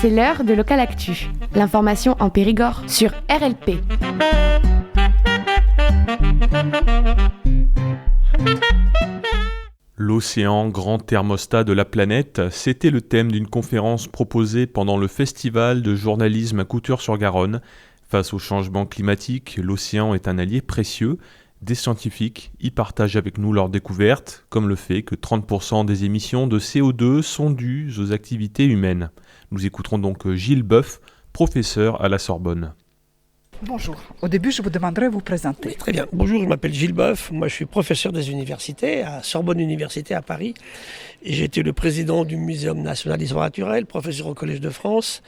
C'est l'heure de Local Actu, l'information en Périgord sur RLP. L'océan, grand thermostat de la planète, c'était le thème d'une conférence proposée pendant le festival de journalisme à Couture-sur-Garonne. Face au changement climatique, l'océan est un allié précieux. Des scientifiques y partagent avec nous leurs découvertes, comme le fait que 30% des émissions de CO2 sont dues aux activités humaines. Nous écouterons donc Gilles Boeuf, professeur à la Sorbonne. Bonjour. Au début, je vous demanderai de vous présenter. Oui, très bien. Bonjour, je m'appelle Gilles Boeuf. Moi, je suis professeur des universités à Sorbonne Université à Paris. Et j'ai été le président du Muséum national d'histoire naturelle, professeur au Collège de France.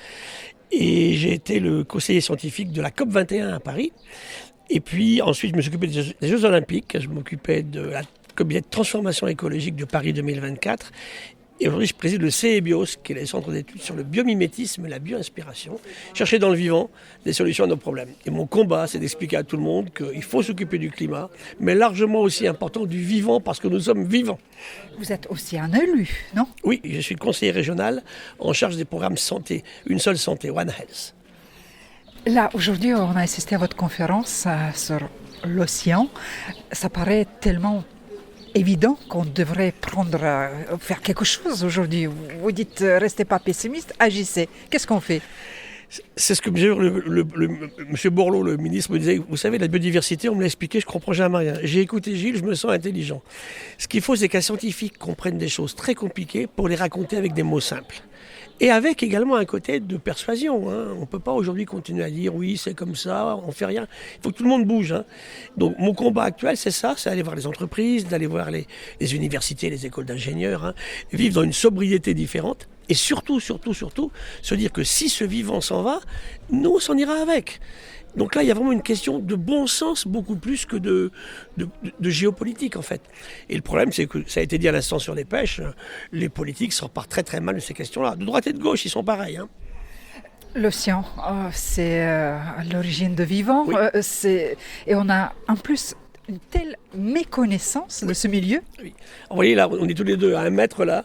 Et j'ai été le conseiller scientifique de la COP21 à Paris. Et puis ensuite, je me suis occupé des Jeux Olympiques. Je m'occupais de la comité de transformation écologique de Paris 2024. Et aujourd'hui, je préside le CEBIOS, qui est le centre d'études sur le biomimétisme et la bioinspiration. Chercher dans le vivant des solutions à nos problèmes. Et mon combat, c'est d'expliquer à tout le monde qu'il faut s'occuper du climat, mais largement aussi important du vivant, parce que nous sommes vivants. Vous êtes aussi un élu, non ? Oui, je suis conseiller régional en charge des programmes santé, une seule santé, One Health. Là, aujourd'hui, on a assisté à votre conférence sur l'océan. Ça paraît tellement évident qu'on devrait faire quelque chose aujourd'hui. Vous dites, restez pas pessimiste, agissez. Qu'est-ce qu'on fait ? C'est ce que M. Borloo, le ministre, me disait. Vous savez, la biodiversité, on me l'a expliqué, je ne comprends jamais rien. J'ai écouté Gilles, je me sens intelligent. Ce qu'il faut, c'est qu'un scientifique comprenne des choses très compliquées pour les raconter avec des mots simples. Et avec également un côté de persuasion. On ne peut pas aujourd'hui continuer à dire oui, c'est comme ça, on ne fait rien. Il faut que tout le monde bouge. Donc mon combat actuel, c'est ça, c'est aller voir les entreprises, d'aller voir les universités, les écoles d'ingénieurs, vivre dans une sobriété différente. Et surtout, se dire que si ce vivant s'en va, nous, on s'en ira avec. Donc là, il y a vraiment une question de bon sens, beaucoup plus que de géopolitique, en fait. Et le problème, c'est que, ça a été dit à l'instant sur les pêches, les politiques s'en partent très très mal de ces questions-là. De droite et de gauche, ils sont pareils. L'océan, c'est l'origine de vivant. Oui. Et on a en plus une telle méconnaissance de ce milieu. Oui. Vous voyez, là, on est tous les deux à 1 mètre, là.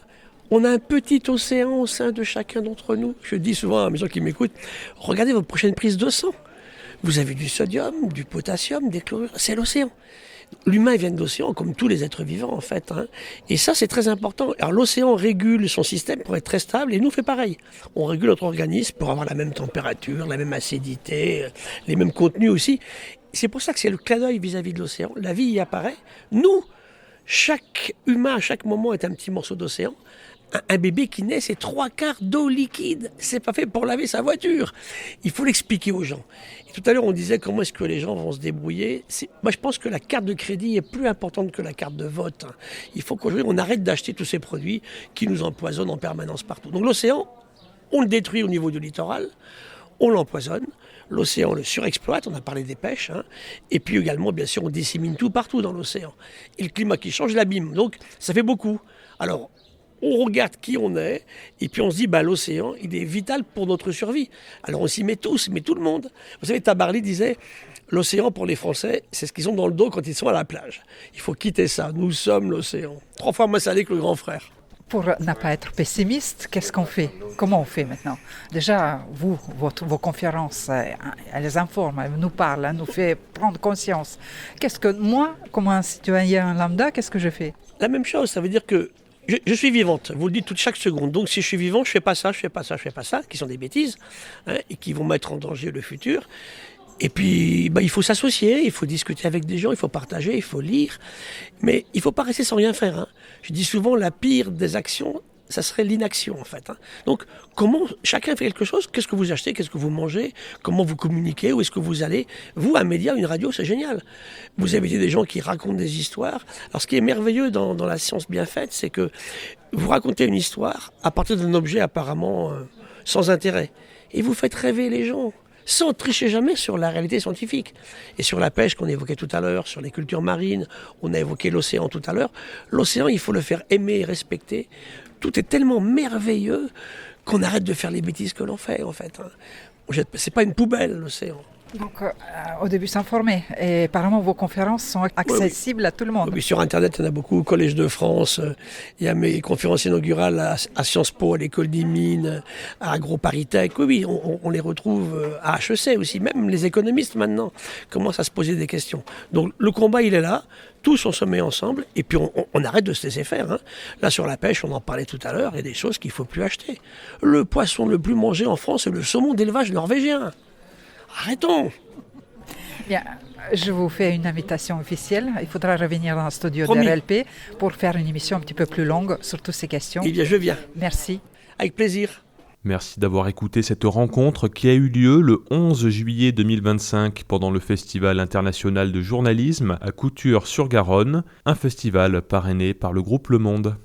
On a un petit océan au sein de chacun d'entre nous. Je dis souvent à mes gens qui m'écoutent, regardez votre prochaine prise de sang. Vous avez du sodium, du potassium, des chlorures, c'est l'océan. L'humain vient de l'océan, comme tous les êtres vivants en fait. Et ça, c'est très important. Alors l'océan régule son système pour être très stable et nous fait pareil. On régule notre organisme pour avoir la même température, la même acidité, les mêmes contenus aussi. C'est pour ça que c'est le clin d'œil vis-à-vis de l'océan. La vie y apparaît. Nous, chaque humain, à chaque moment est un petit morceau d'océan. Un bébé qui naît, c'est 3/4 d'eau liquide. C'est pas fait pour laver sa voiture. Il faut l'expliquer aux gens. Et tout à l'heure, on disait comment est-ce que les gens vont se débrouiller. Moi, je pense que la carte de crédit est plus importante que la carte de vote. Il faut qu'aujourd'hui, on arrête d'acheter tous ces produits qui nous empoisonnent en permanence partout. Donc l'océan, on le détruit au niveau du littoral. On l'empoisonne. L'océan, on le surexploite. On a parlé des pêches. Et puis également, bien sûr, on dissémine tout partout dans l'océan. Et le climat qui change l'abîme. Donc, ça fait beaucoup. Alors, on regarde qui on est, et puis on se dit, l'océan, il est vital pour notre survie. Alors on s'y met tous, mais tout le monde. Vous savez, Tabarly disait, l'océan pour les Français, c'est ce qu'ils ont dans le dos quand ils sont à la plage. Il faut quitter ça, nous sommes l'océan. 3 fois moins salé que le grand frère. Pour ne pas être pessimiste, qu'est-ce qu'on fait ? Comment on fait maintenant ? Déjà, vos conférences, elles informent, elles nous parlent, elles nous font prendre conscience. Qu'est-ce que moi, comme un citoyen lambda, qu'est-ce que je fais ? La même chose, ça veut dire que je suis vivante, vous le dites chaque seconde. Donc si je suis vivant, je fais pas ça, qui sont des bêtises, et qui vont mettre en danger le futur. Et puis, il faut s'associer, il faut discuter avec des gens, il faut partager, il faut lire. Mais il ne faut pas rester sans rien faire. Je dis souvent, la pire des actions, ça serait l'inaction en fait. Donc, comment chacun fait quelque chose ? Qu'est-ce que vous achetez ? Qu'est-ce que vous mangez ? Comment vous communiquez ? Où est-ce que vous allez ? Vous, un média, une radio, c'est génial. Vous invitez des gens qui racontent des histoires. Alors, ce qui est merveilleux dans la science bien faite, c'est que vous racontez une histoire à partir d'un objet apparemment sans intérêt. Et vous faites rêver les gens, sans tricher jamais sur la réalité scientifique. Et sur la pêche qu'on évoquait tout à l'heure, sur les cultures marines, on a évoqué l'océan tout à l'heure. L'océan, il faut le faire aimer et respecter. Tout est tellement merveilleux qu'on arrête de faire les bêtises que l'on fait, en fait. C'est pas une poubelle, l'océan. Donc, au début, s'informer. Et apparemment, vos conférences sont accessibles à tout le monde. Oui, sur Internet, il y en a beaucoup. Au Collège de France, il y a mes conférences inaugurales à Sciences Po, à l'École des Mines, à AgroParisTech. Oui, on les retrouve à HEC aussi. Même les économistes, maintenant, commencent à se poser des questions. Donc, le combat, il est là. Tous, on se met ensemble. Et puis, on arrête de se laisser faire. Hein. Là, sur la pêche, on en parlait tout à l'heure, il y a des choses qu'il ne faut plus acheter. Le poisson le plus mangé en France, c'est le saumon d'élevage norvégien. Arrêtons. Bien, je vous fais une invitation officielle. Il faudra revenir dans le studio Promis. de RLP pour faire une émission un petit peu plus longue sur toutes ces questions. Eh bien, je viens. Merci. Avec plaisir. Merci d'avoir écouté cette rencontre qui a eu lieu le 11 juillet 2025 pendant le Festival international de journalisme à Couture-sur-Garonne, un festival parrainé par le groupe Le Monde.